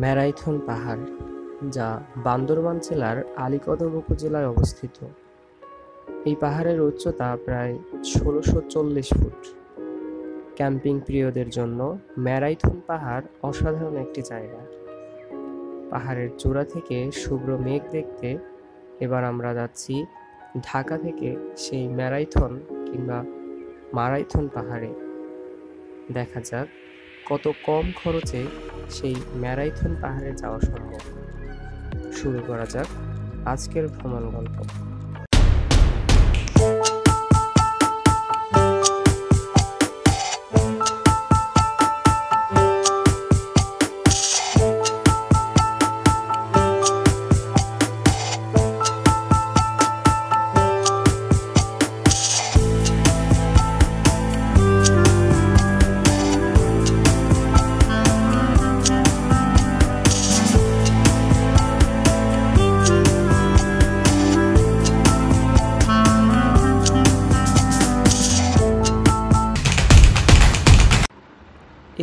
ম্যারাইথন পাহাড়, যা বান্দরবান জেলার আলীকদম উপজেলায় অবস্থিত। এই পাহাড়ের উচ্চতা প্রায় ১৬৪০ ফুট। ক্যাম্পিং প্রিয়দের জন্য ম্যারাইথন পাহাড় অসাধারণ একটি জায়গা। পাহাড়ের চূড়া থেকে শুভ্র মেঘ দেখতে এবার আমরা যাচ্ছি ঢাকা থেকে সেই ম্যারাইথন কিংবা মারাইথন পাহাড়ে। দেখা যাক কত কম খরচে সেই ম্যারাইথন পাহাড়ে যাওয়া সম্ভব। শুরু করা যাক আজকের ভ্রমণ গল্প।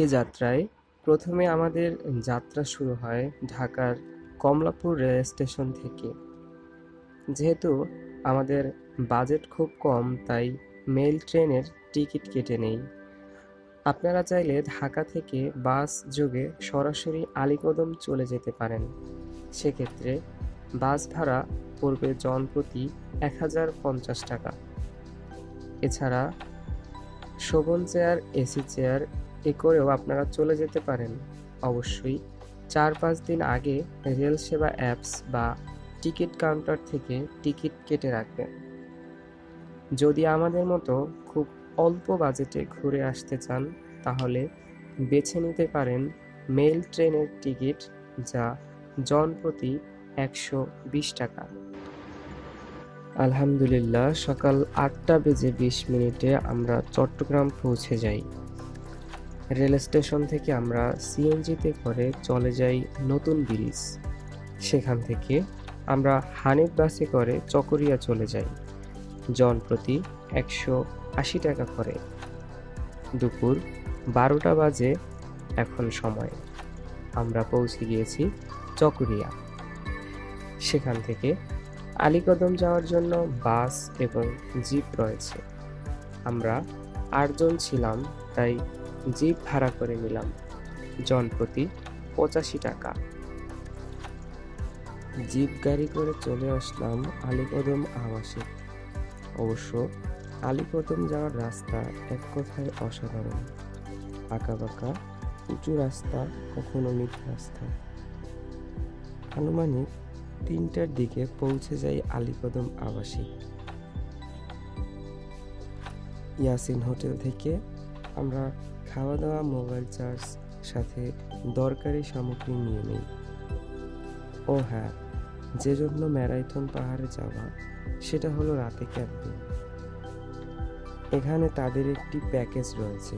এ যাত্রায় প্রথমে আমাদের যাত্রা শুরু হয় ঢাকার কমলাপুর রেল স্টেশন থেকে। যেহেতু আমাদের বাজেট খুব কম, তাই মেল ট্রেনের টিকিট কেটে নেই। আপনারা চাইলে ঢাকা থেকে বাস যোগে সরাসরি আলীকদম চলে যেতে পারেন। সেক্ষেত্রে বাস ভাড়া পড়বে জনপ্রতি ১০৫০ টাকা। এছাড়া শোভন চেয়ার, এসি চেয়ার এ করেও আপনারা চলে যেতে পারেন। অবশ্যই ৪-৫ দিন আগে রেল সেবা অ্যাপস বা টিকিট কাউন্টার থেকে টিকিট কেটে রাখবেন। যদি আমাদের মতো খুব অল্প বাজেটে ঘুরে আসতে চান, তাহলে বেছে নিতে পারেন মেল ট্রেনের টিকিট, যা জনপ্রতি ১২০ টাকা। আলহামদুলিল্লাহ, সকাল ৮টা বেজে ২০ মিনিটে আমরা চট্টগ্রাম পৌঁছে যাই। রেল স্টেশন থেকে আমরা সিএনজিতে করে চলে যাই নতুন ব্রিজ। সেখান থেকে আমরা হানিফ বাসে করে চকরিয়া চলে যাই। জনপ্রতি ১৮০ টাকা করে। দুপুর ১২টা বাজে এখন সময়। আমরা পৌঁছে গিয়েছি চকরিয়া। সেখান থেকে আলীকদম যাওয়ার জন্য বাস এবং জিপ রয়েছে। আমরা ৮ জন ছিলাম, তাই জিপ ভাড়া করে নিলাম। জনপ্রতি ৮৫ টাকা। জিপ গাড়ি করে চলে আসলাম আলীকদম আবাসিক। অবশ্য আলীকদম যাওয়ার রাস্তা এক কথায় অসাধারণ। আঁকাবাঁকা উঁচু রাস্তা, কখনো নিচু রাস্তা। আনুমানিক ৩টার দিকে পৌঁছে যাই আলীকদম আবাসিক। ইয়াসিন হোটেল থেকে আমরা খাওয়া দাওয়া, মোবাইল চার্জ, সাথে দরকারি সামগ্রী নিয়ে নেই। ও হ্যাঁ, যে জন্য ম্যারাইথন পাহাড়ে যাওয়া, সেটা হলো রাতে ক্যাম্পিং। এখানে তাদের একটি প্যাকেজ রয়েছে,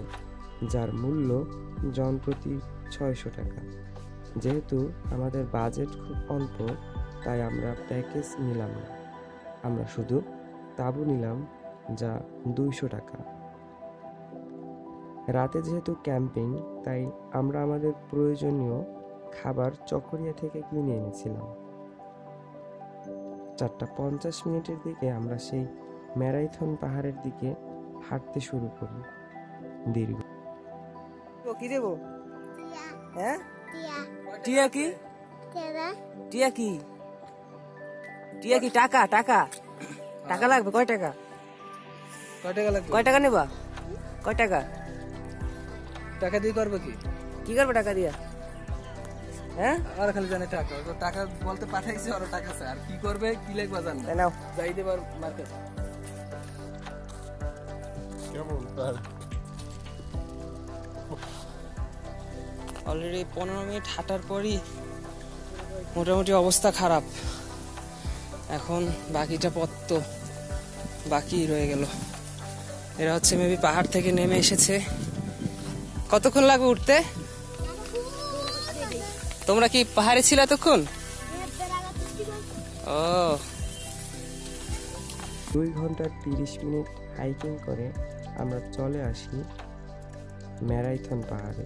যার মূল্য জনপ্রতি ৬০০ টাকা। যেহেতু আমাদের বাজেট খুব অল্প, তাই আমরা প্যাকেজ নিলাম না। আমরা শুধু তাঁবু নিলাম, যা ২০০ টাকা। রাতে যেহেতু ক্যাম্পিং, তাই আমরা আমাদের প্রয়োজনীয় খাবার চকরিয়া থেকে কিনে এনেছিলাম। ৪টা ৫০ মিনিটের দিকে আমরা সেই ম্যারাইথন পাহাড়ের দিকে হাঁটতে শুরু করি। দীর্ঘ কি দেব? হ্যাঁ, টিয়া কি? টিয়া কি? টিয়া কি? টাকা টাকা টাকা লাগবে। কয় টাকা? কয় টাকা নেবা? কয় টাকা? টাকা দিয়ে করবে কি? কি করবে টাকা দিয়া? হ্যাঁ, আর খালি জানে টাকা, তো টাকা বলতে পাঠাইছে, আর টাকা আছে, আর কি করবে কি লাগবে জান না। নাও যাই দেবার মার্কেট। কেমন তার? অলরেডি ১৫ মিনিট হাঁটার পরই মোটামুটি অবস্থা খারাপ। এখন বাকিটা পথ তো বাকি রয়ে গেল। এরা হচ্ছে মেবি পাহাড় থেকে নেমে এসেছে। কতক্ষণ লাগবে উঠতে? তোমরা কি পাহাড়ে ছিল এতক্ষণ? ও, ২ ঘন্টা ৩০ মিনিট হাইকিং করে আমরা চলে আসি ম্যারাইথন পাহাড়ে।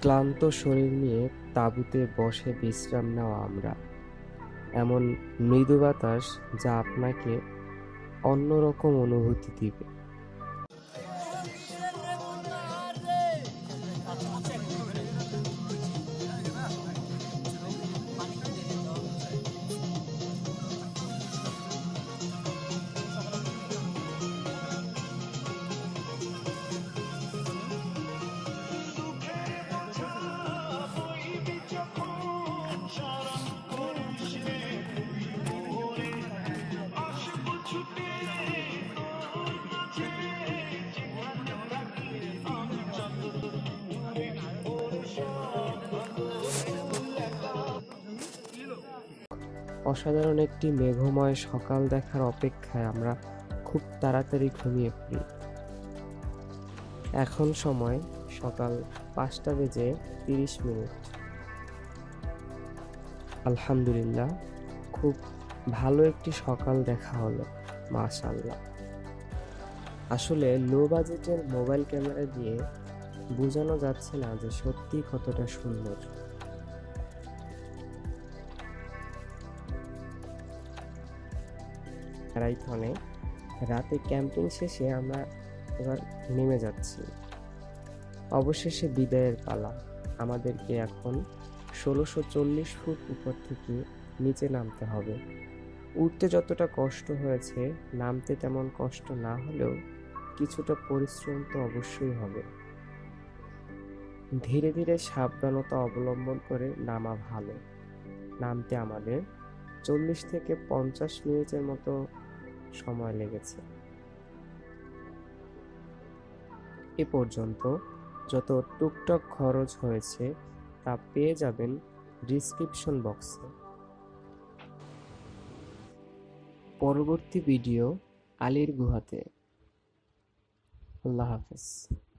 ক্লান্ত শরীর নিয়ে তাঁবুতে বসে বিশ্রাম নেওয়া আমরা, এমন মৃদু বাতাস যা আপনাকে অন্যরকম অনুভূতি দিবে। অসাধারণ একটি মেঘময় সকাল দেখার অপেক্ষায় আমরা খুব তাড়াতাড়ি ঘুমিয়ে পড়ি। এখন সময় সকাল 5:30। আলহামদুলিল্লাহ, খুব ভালো একটি সকাল দেখা হলো, মাশাআল্লাহ। আসলে লো বাজেটের মোবাইল ক্যামেরা দিয়ে বোঝানো যাচ্ছে না যে সত্যি কতটা সুন্দর। রাইথনে রাতে ক্যাম্পিং শেষে আমরা এবার নেমে যাচ্ছি। অবশেষে বিদায়ের পালা। আমাদেরকে এখন 1640 ফুট উপর থেকে নিচে নামতে হবে। উঠতে যতটা কষ্ট হয়েছে, নামতে তেমন কষ্ট না হলেও কিছুটা পরিশ্রম তো অবশ্যই হবে। ধীরে ধীরে সাবধানতা অবলম্বন করে নামা ভালো। নামতে আমাদের 40 থেকে 50 মিনিটের মতো সময় লেগেছে। এ পর্যন্ত যত টুকটাক খরচ হয়েছে তা পেয়ে যাবেন ডিসক্রিপশন বক্সে। পরবর্তী ভিডিও আলীর গুহাতে। আল্লাহ হাফেজ।